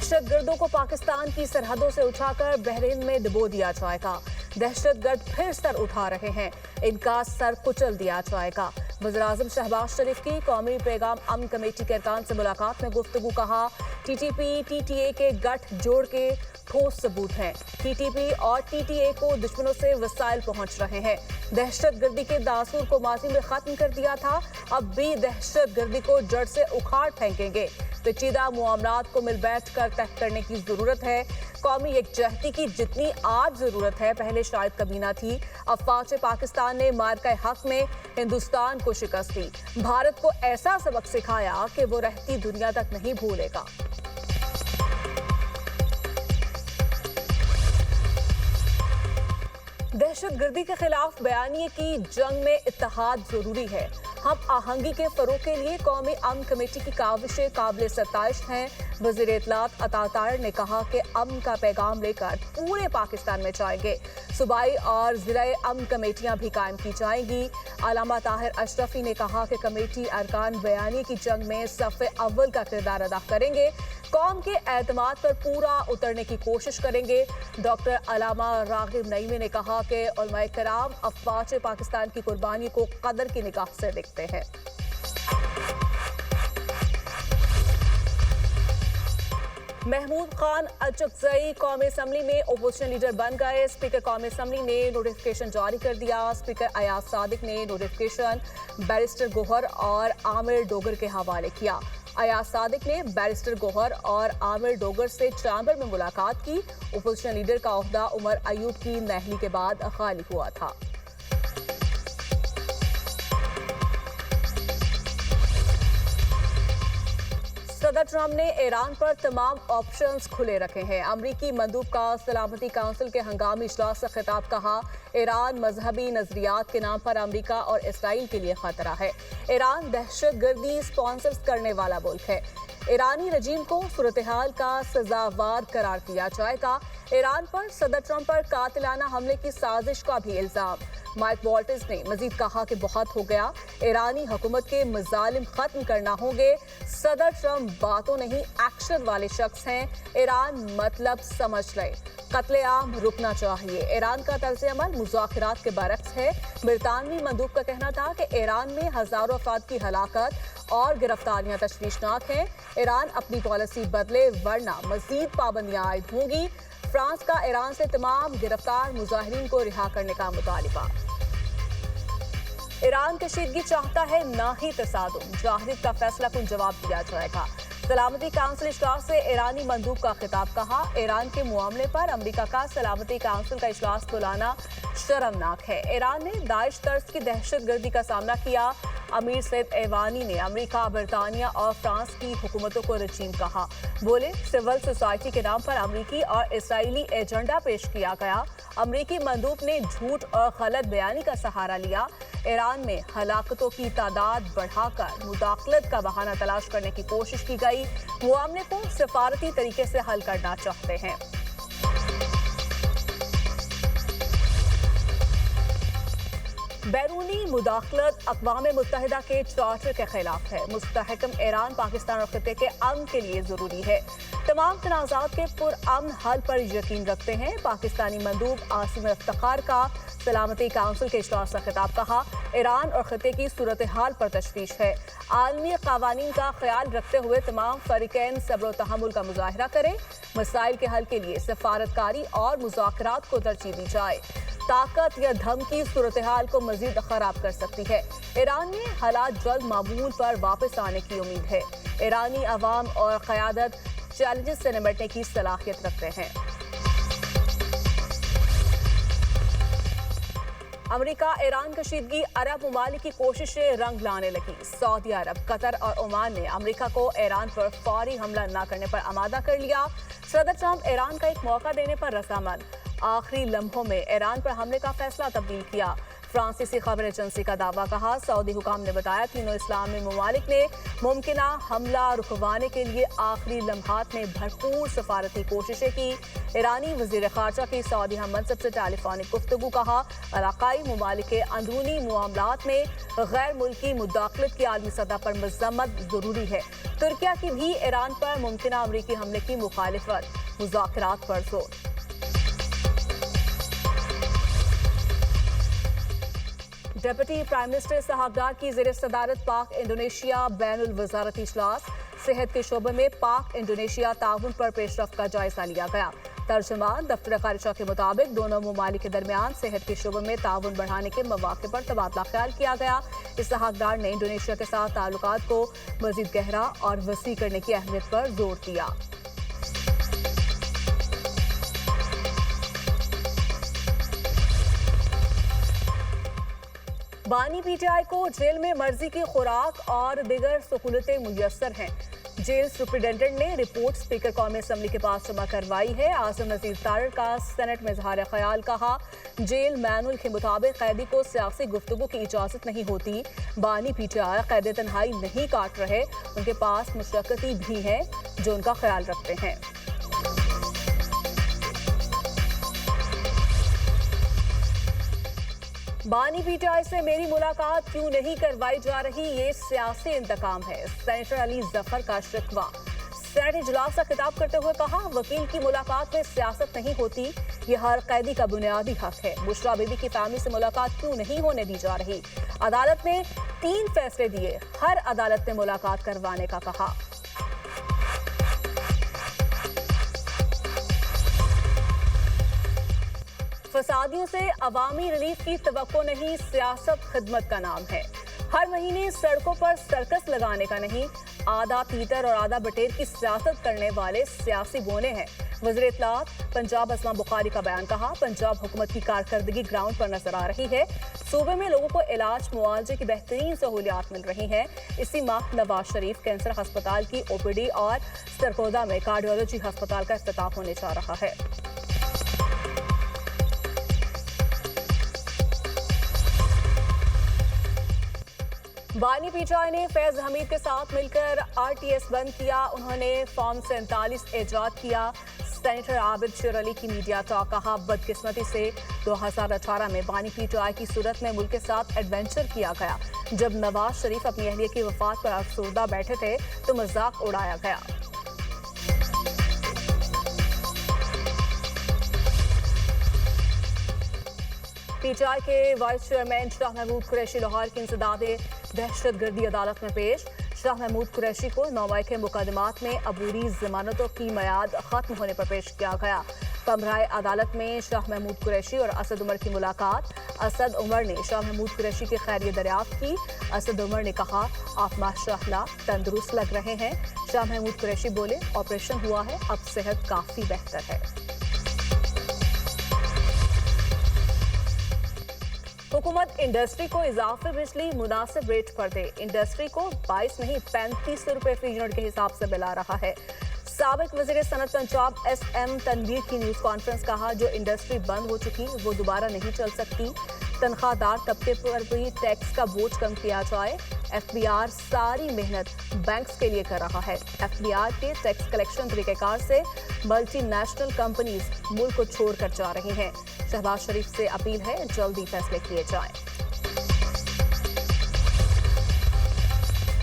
दहशत गर्दों को पाकिस्तान की सरहदों से उठाकर बहरीन में डुबो दिया जाएगा। दहशत गर्द फिर सर उठा रहे हैं, इनका सर कुचल दिया जाएगा। वज़ीर-ए-आज़म शहबाज शरीफ की कौमी पैगाम अमन कमेटी के अरकान से मुलाकात में गुफ्तगू। कहा, टीटीपी टीटीए के गठ जोड़ के ठोस सबूत हैं। टीटीपी और टीटीए को दुश्मनों से वसाइल पहुंच रहे हैं। दहशत गर्दी के दासूर को माजी में खत्म कर दिया था, अब भी दहशत गर्दी को जड़ से उखाड़ फेंकेंगे। पेचीदा मामलात को मिल बैठ कर तय करने की जरूरत है। कौमी यकजहती की जितनी आज जरूरत है पहले शायद कभी ना थी। अफवाज पाकिस्तान ने मार्का हक में हिंदुस्तान को शिकस्त दी, भारत को ऐसा सबक सिखाया कि वो रहती दुनिया तक नहीं भूलेगा। दहशत गर्दी के खिलाफ बयानिए की जंग में इत्तेहाद जरूरी है। हम आहंगी के फरोग के लिए कौमी अमन कमेटी की काविशें काबिल सताइश हैं। वज़ीर इत्तलात अता ताहिर ने कहा कि अमन का पैगाम लेकर पूरे पाकिस्तान में जाएंगे। सूबाई और ज़िला अमन कमेटियां भी कायम की जाएंगी। अल्लामा ताहिर अशरफी ने कहा कि कमेटी अरकान बयानी की जंग में सफ़े अव्वल का किरदार अदा करेंगे, कौम के एतमाद पर पूरा उतरने की कोशिश करेंगे। डॉक्टर अल्लामा रागिब नईमी ने कहा कि उलमाए कराम अफवाज पाकिस्तान की कुर्बानी को कदर की निगाह से देखते हैं। महमूद खान अचकजई कौमी असम्बली में ओपोजिशन लीडर बन गए। स्पीकर कौमी असम्बली ने नोटिफिकेशन जारी कर दिया। स्पीकर अयाज सादिक ने नोटिफिकेशन बैरिस्टर गोहर और आमिर डोगर के हवाले किया। अयाज सादिक ने बैरिस्टर गोहर और आमिर डोगर से चैम्बर में मुलाकात की। ओपोजिशन लीडर का ओहदा उमर अयूब की नहली के बाद खाली हुआ था। सदर ट्रंप ने ईरान पर तमाम ऑप्शंस खुले रखे हैं। अमरीकी मंदूब का सलामती काउंसिल के हंगामी इजलास से खिताब। कहा, ईरान मजहबी नजरियात के नाम पर अमरीका और इसराइल के लिए खतरा है। ईरान दहशत गर्दी स्पॉन्सर करने वाला मुल्क है। ईरानी रजीम को सूरत-ए-हाल का सजावार करार दिया जाएगा। ईरान पर सदर ट्रंप पर कातिलाना हमले की साजिश का भी इल्जाम। माइक वॉल्टिस ने मजीद कहा कि बहुत हो गया, ईरानी हुकूमत के मजालिम खत्म करना होंगे। सदर ट्रंप बातों नहीं एक्शन वाले शख्स हैं, ईरान मतलब समझ ले। कत्लेआम रुकना चाहिए। ईरान का तर्ज अमल मुज़ाकरात के बरक्स है। बरतानवी मंदूब का कहना था कि ईरान में हजारों अफराद की हलाकत और गिरफ्तारियां तशवीशनाक हैं। ईरान अपनी पॉलिसी बदले वरना मजीद पाबंदियां आयद होंगी। फ्रांस का ईरान से तमाम गिरफ्तार मुजाहिरीन को रिहा करने का मुतालिबा। ईरान कशीदगी चाहता है, ना ही तसादुम। जाहिद का फैसला कुन जवाब दिया जाएगा। सलामती काउंसिल इजलास से ईरानी मंदूब का खिताब। कहा, ईरान के मामले पर अमेरिका का सलामती काउंसिल का इजलास बुलाना शर्मनाक है। ईरान ने दाइश तर्ज की दहशत गर्दी का सामना किया। अमीर सैद ऐवानी ने अमेरिका, बरतानिया और फ्रांस की हुकूमतों को रजीम कहा। बोले, सिविल सोसाइटी के नाम पर अमेरिकी और इसराइली एजेंडा पेश किया गया। अमेरिकी मंदूब ने झूठ और गलत बयानी का सहारा लिया। ईरान में हलाकतों की तादाद बढ़ाकर मुदाखलत का बहाना तलाश करने की कोशिश की गई। मामले को सिफारती तरीके से हल करना चाहते हैं। बैरूनी मुदाखलत अक़वाम मुत्तहिदा के चार्टर के खिलाफ है। मुस्तहकम ईरान पाकिस्तान और खित्ते के अमन के लिए जरूरी है। तमाम तनाज़ात के पुरअमन हल पर यकीन रखते हैं। पाकिस्तानी मंदूब आसिम इफ्तिखार का सलामती काउंसिल के इजलास से खिताब। कहा, ईरान और खित्ते की सूरत हाल पर तशवीश है। आलमी क़वानीन का ख्याल रखते हुए तमाम फरीक़ैन सब्र व तहम्मुल का मुज़ाहिरा करें। मसाइल के हल के लिए सफारतकारी और मुज़ाकरात को तरजीह दी जाए। ताकत या धमकी सूरत हाल को मजीद खराब कर सकती है। ईरान में हालात जल्द मामूल पर वापस आने की उम्मीद है। ईरानी अवाम और क़यादत चैलेंजेस से निपटने की सलाहियत रखते हैं। अमेरिका ईरान कशीदगी अरब ममालिक की कोशिशें रंग लाने लगी। सऊदी अरब, कतर और ओमान ने अमेरिका को ईरान पर फौरी हमला न करने पर आमादा कर लिया। सदर ट्रंप ईरान का एक मौका देने पर रजामंद। आखिरी लम्हों में ईरान पर हमले का फैसला तब्दील किया। फ्रांसीसी खबर एजेंसी का दावा कहा। सऊदी हुकाम ने बताया तीनों इस्लामी ममालिक ने मुमकिना हमला रुकवाने के लिए आखिरी लम्हात में भरपूर सफारती कोशिशें की। ईरानी वजीर खारजा की सऊदी हम मनसब से टेलीफोनिक गुफ्तगू। कहा इलाकाई ममालिक के अंदरूनी मामलात में गैर मुल्की मुदाखलत की आलमी सतह पर मजम्मत जरूरी है। तुर्किया की भी ईरान पर मुमकिना अमरीकी हमले की मुखालिफत, मुज़ाकरात पर जोर। डिप्टी प्राइम मिनिस्टर इसहाक डार की ज़ेर सदारत पाक इंडोनेशिया बैनुल वज़ारती इजलास। सेहत के शोबे में पाक इंडोनेशिया ताउन पर पेशरफ्त का जायजा लिया गया। तर्जुमान दफ्तर खारिजा के मुताबिक दोनों ममालिक के दरमियान सेहत के शोबे में ताउन बढ़ाने के मौके पर तबादला ख्याल किया गया। इसहाक डार ने इंडोनेशिया के साथ ताल्लुकात को मजीद गहरा और वसी करने की अहमियत पर जोर दिया। बानी पीटीआई को जेल में मर्जी की खुराक और दिगर सहूलतें मुयस्सर हैं। जेल सुप्रिंटेंडेंट ने रिपोर्ट स्पीकर कौमी असम्बली के पास जमा करवाई है। आजम नजीर तारड़ का सेनेट में इजहार ख्याल। कहा जेल मैनुअल के मुताबिक कैदी को सियासी गुफ्तगू की इजाजत नहीं होती। बानी पीटीआई कैदी तन्हाई नहीं काट रहे, उनके पास मुशक्कती भी हैं जो उनका ख्याल रखते हैं। बानी पीटीआई से मेरी मुलाकात क्यों नहीं करवाई जा रही, ये सियासी इंतकाम है। सेनेटर अली जफर का शिकवा। सेनेट इजलास का खिताब करते हुए कहा वकील की मुलाकात में सियासत नहीं होती, यह हर कैदी का बुनियादी हक है। बुशरा बीबी की फैमिली से मुलाकात क्यों नहीं होने दी जा रही। अदालत ने 3 फैसले दिए, हर अदालत ने मुलाकात करवाने का कहा। फसादियों से अवामी रिलीफ की तवक्को नहीं, सियासत खिदमत का नाम है। हर महीने सड़कों पर सर्कस लगाने का नहीं, आधा तीतर और आधा बटेर की सियासत करने वाले सियासी बोने हैं। वज़ीर इत्तलात पंजाब असमा बुखारी का बयान। कहा पंजाब हुकूमत की कारकर्दगी ग्राउंड पर नजर आ रही है। सूबे में लोगों को इलाज मुआवजे की बेहतरीन सहूलियात मिल रही हैं। इसी माह नवाज शरीफ कैंसर अस्पताल की ओपीडी और सरगोदा में कार्डियोलॉजी अस्पताल का इफ्तिताह होने जा रहा है। बानी पीटीआई ने फैज हमीद के साथ मिलकर आरटीएस बंद किया। उन्होंने फॉर्म 47 इजाद किया। सेनेटर आबिद शेर अली की मीडिया टॉक। कहा बदकिस्मती से 2018 में बानी पीटीआई की सूरत में मुल्क के साथ एडवेंचर किया गया। जब नवाज शरीफ अपनी अहलिया की वफात पर अफसरदा बैठे थे तो मजाक उड़ाया गया। पीटीआई के वाइस चेयरमैन शाह महमूद कुरैशी लाहौर की इंसदादे दहशतगर्दी अदालत में पेश। शाह महमूद कुरैशी को 9 के मुकदमात में अबूरी जमानतों की मियाद खत्म होने पर पेश किया गया। कमराए अदालत में शाह महमूद कुरैशी और असद उमर की मुलाकात। असद उमर ने शाह महमूद कुरैशी की खैरियत दरियाफ्त की। असद उमर ने कहा आप माशाअल्लाह तंदुरुस्त लग रहे हैं। शाह महमूद कुरैशी बोले ऑपरेशन हुआ है, अब सेहत काफी बेहतर है। हुकूमत इंडस्ट्री को इजाफी बिजली मुनासिब रेट पर दे। इंडस्ट्री को 22 नहीं 3500 रुपए फी यूनिट के हिसाब से बिल आ रहा है। साबिक वज़ीर सनत पंजाब SM तनवीर की न्यूज़ कॉन्फ्रेंस। कहा जो इंडस्ट्री बंद हो चुकी वो दोबारा नहीं चल सकती। तनख्वाहदार तबके पर भी टैक्स का बोझ कम किया जाए। FBR सारी मेहनत बैंक्स के लिए कर रहा है। FBR के टैक्स कलेक्शन तरीक़ेकार से मल्टीनेशनल कंपनीज मुल्क को छोड़कर जा रही हैं। शहबाज शरीफ से अपील है जल्दी फैसले किए जाएं।